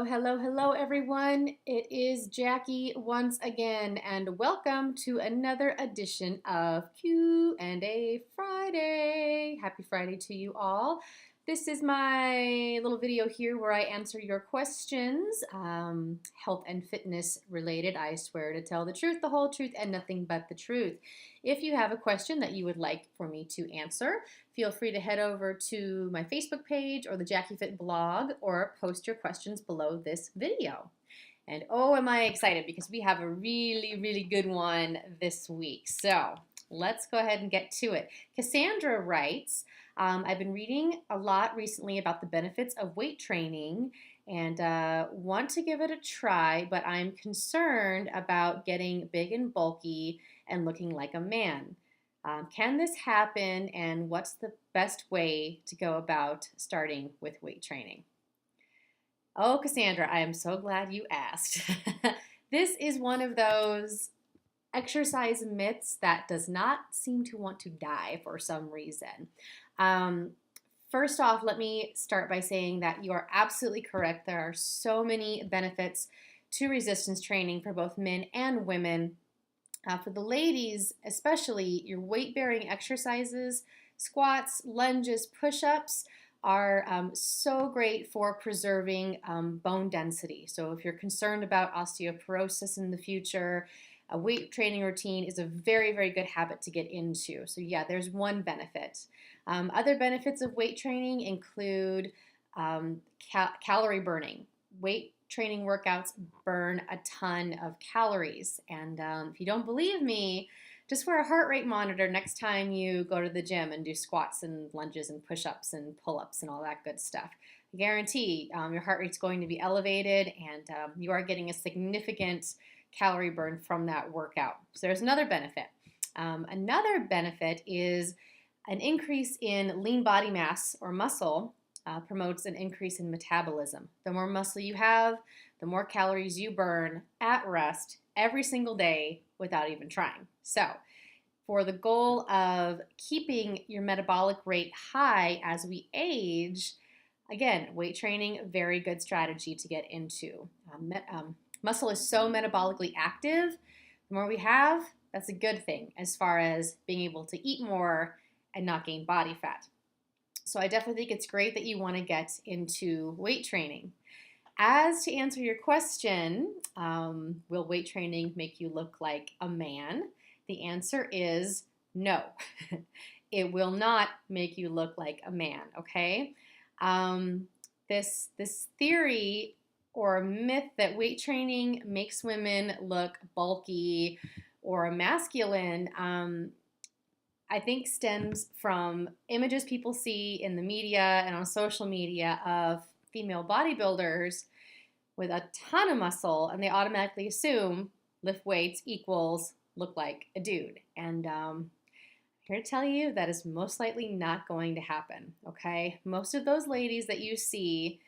Hello, everyone. It is Jackie once again, and welcome to another edition of Q&A Friday. Happy Friday to you all. This is my little video here where I answer your questions, health and fitness related. I swear to tell the truth, the whole truth, and nothing but the truth. If you have a question that you would like for me to answer, feel free to head over to my Facebook page or the Jackie Fit blog or post your questions below this video. And oh, am I excited because we have a really good one this week. So let's go ahead and get to it. Cassandra writes, I've been reading a lot recently about the benefits of weight training and want to give it a try, but I'm concerned about getting big and bulky and looking like a man. Can this happen, and what's the best way to go about starting with weight training? Oh, Cassandra, I am so glad you asked. This is one of those exercise myths that does not seem to want to die for some reason. First off, let me start by saying that you are absolutely correct. There are so many benefits to resistance training for both men and women. For the ladies, especially, your weight-bearing exercises, squats, lunges, push-ups are so great for preserving bone density. So if you're concerned about osteoporosis in the future, a weight training routine is a very good habit to get into. So yeah, there's one benefit. Other benefits of weight training include calorie burning. Weight training workouts burn a ton of calories. And if you don't believe me, just wear a heart rate monitor next time you go to the gym and do squats and lunges and push-ups and pull-ups and all that good stuff. I guarantee your heart rate's going to be elevated, and you are getting a significant calorie burn from that workout. So there's another benefit. Another benefit is an increase in lean body mass or muscle promotes an increase in metabolism. The more muscle you have, the more calories you burn at rest every single day without even trying. So for the goal of keeping your metabolic rate high as we age, again, weight training, very good strategy to get into. Muscle is so metabolically active. The more we have, that's a good thing as far as being able to eat more and not gain body fat. So I definitely think it's great that you want to get into weight training. As to answer your question, will weight training make you look like a man? The answer is no. It will not make you look like a man, okay? This theory or myth that weight training makes women look bulky or masculine, I think stems from images people see in the media and on social media of female bodybuilders with a ton of muscle, and they automatically assume lift weights equals look like a dude. And I'm here to tell you that is most likely not going to happen, okay? Most of those ladies that you see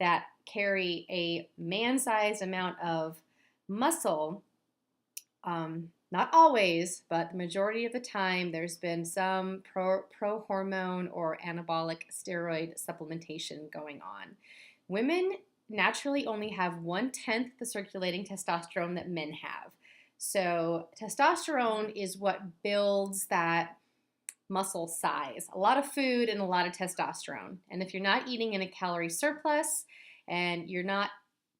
that carry a man-sized amount of muscle, not always, but the majority of the time, there's been some pro-hormone or anabolic steroid supplementation going on. Women naturally only have 1/10 the circulating testosterone that men have. So testosterone is what builds that muscle size. A lot of food and a lot of testosterone. And if you're not eating in a calorie surplus and you're not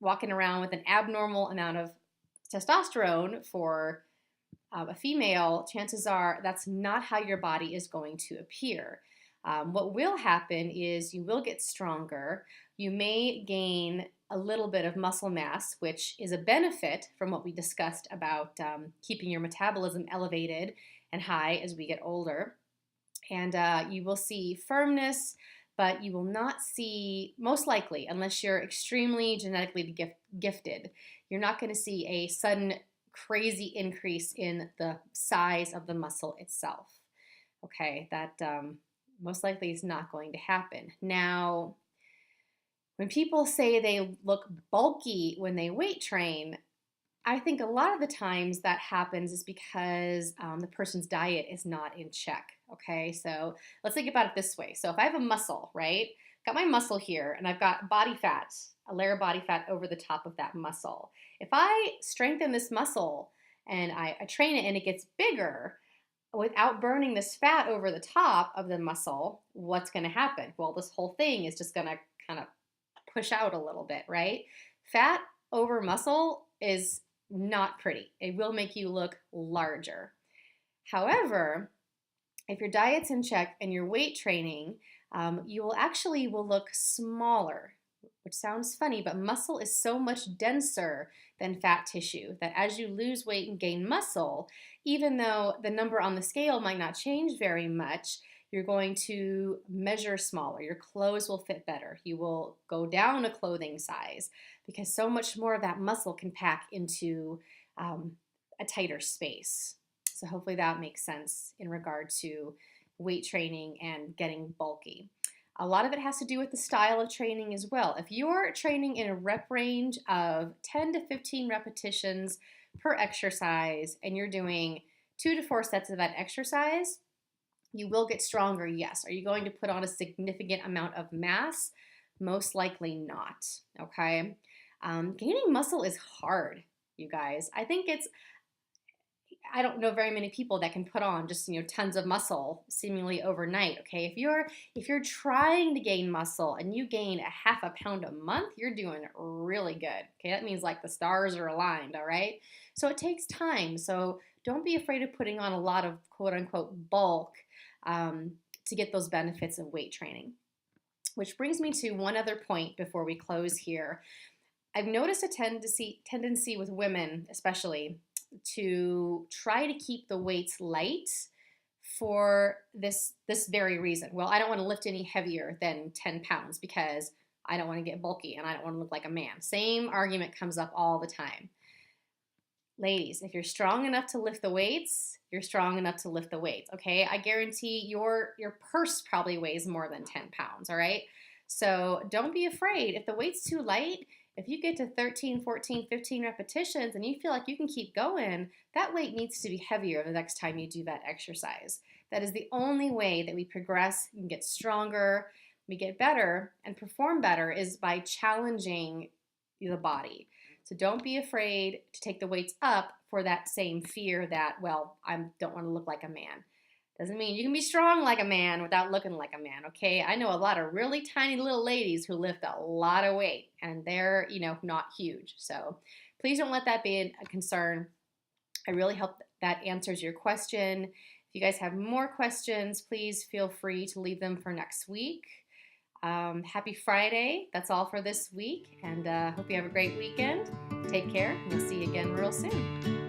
walking around with an abnormal amount of testosterone for a female, chances are that's not how your body is going to appear. What will happen is you will get stronger. You may gain a little bit of muscle mass, which is a benefit from what we discussed about keeping your metabolism elevated and high as we get older. And you will see firmness, but you will not see, most likely, unless you're extremely genetically gifted, you're not going to see a sudden crazy increase in the size of the muscle itself. Okay, that most likely is not going to happen. Now, when people say they look bulky when they weight train, I think a lot of the times that happens is because the person's diet is not in check, okay? So let's think about it this way. So if I have a muscle, right? got my muscle here, and I've got body fat, a layer of body fat over the top of that muscle. If I strengthen this muscle and I train it and it gets bigger, without burning this fat over the top of the muscle, what's going to happen? Well, this whole thing is just going to kind of push out a little bit, right? Fat over muscle is not pretty. It will make you look larger. However, if your diet's in check and your weight training, you will look smaller, which sounds funny, but muscle is so much denser than fat tissue that as you lose weight and gain muscle, even though the number on the scale might not change very much, you're going to measure smaller. Your clothes will fit better. You will go down a clothing size because so much more of that muscle can pack into a tighter space. So hopefully that makes sense in regard to weight training and getting bulky. A lot of it has to do with the style of training as well. If you're training in a rep range of 10 to 15 repetitions per exercise and you're doing 2 to 4 sets of that exercise, you will get stronger, yes. Are you going to put on a significant amount of mass? Most likely not, okay? Gaining muscle is hard, you guys. I don't know very many people that can put on just tons of muscle seemingly overnight. Okay, if you're trying to gain muscle and you gain a half a pound a month, you're doing really good. Okay, that means like the stars are aligned. All right, so it takes time. So don't be afraid of putting on a lot of quote unquote bulk to get those benefits of weight training. Which brings me to one other point before we close here. I've noticed a tendency with women, especially, to try to keep the weights light for this very reason. Well, I don't want to lift any heavier than 10 pounds because I don't want to get bulky and I don't want to look like a man. Same argument comes up all the time. Ladies, if you're strong enough to lift the weights, you're strong enough to lift the weights, okay? I guarantee your purse probably weighs more than 10 pounds, all right? So don't be afraid. If the weight's too light, if you get to 13, 14, 15 repetitions and you feel like you can keep going, that weight needs to be heavier the next time you do that exercise. That is the only way that we progress and get stronger, we get better, and perform better is by challenging the body. So don't be afraid to take the weights up for that same fear that, well, I don't want to look like a man. Doesn't mean you can be strong like a man without looking like a man, okay? I know a lot of really tiny little ladies who lift a lot of weight, and they're, not huge. So please don't let that be a concern. I really hope that answers your question. If you guys have more questions, please feel free to leave them for next week. Happy Friday. That's all for this week, and hope you have a great weekend. Take care, and we'll see you again real soon.